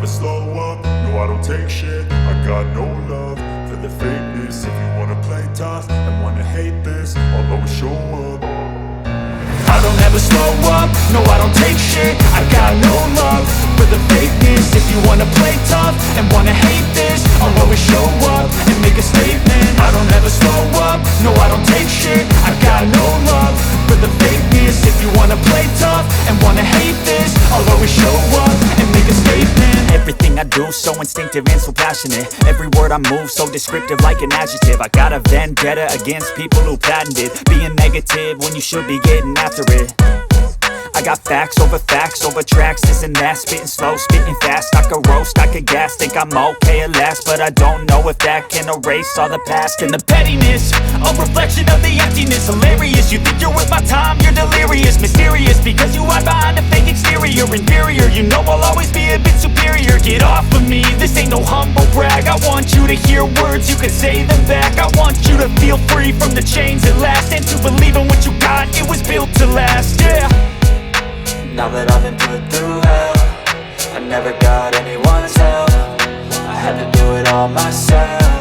slow up, no I don't take shit. I got no love for the fakeness. If you wanna play tough and wanna hate this, I'll always show up. I don't ever slow up, no I don't take shit. I got no love for the fakeness. If you wanna play tough and wanna hate this, I'll always show up and make a statement. I don't ever slow up, no I don't take shit. I got no love for the fakeness. If you wanna play tough and wanna hate this, I'll always show up and make a statement. Everything I do so instinctive and so passionate. Every word I move so descriptive like an adjective. I got a vendetta against people who patented being negative when you should be getting after it. I got facts over tracks, this and that. Spitting slow, spitting fast. I could roast, I could gas. Think I'm okay at last, but I don't know if that can erase all the past. And the pettiness, a reflection of the emptiness. Hilarious, you think you're worth my time, you're delirious. Mysterious, because you hide behind a fake exterior. Inferior, you know I'll always be a bit superior. Get off of me, this ain't no humble brag. I want you to hear words, you can say them back. I want you to feel free from the chains at last, and to believe in what you got, it was built to last, yeah. Now that I've been put through hell, I never got anyone's help. I had to do it all myself.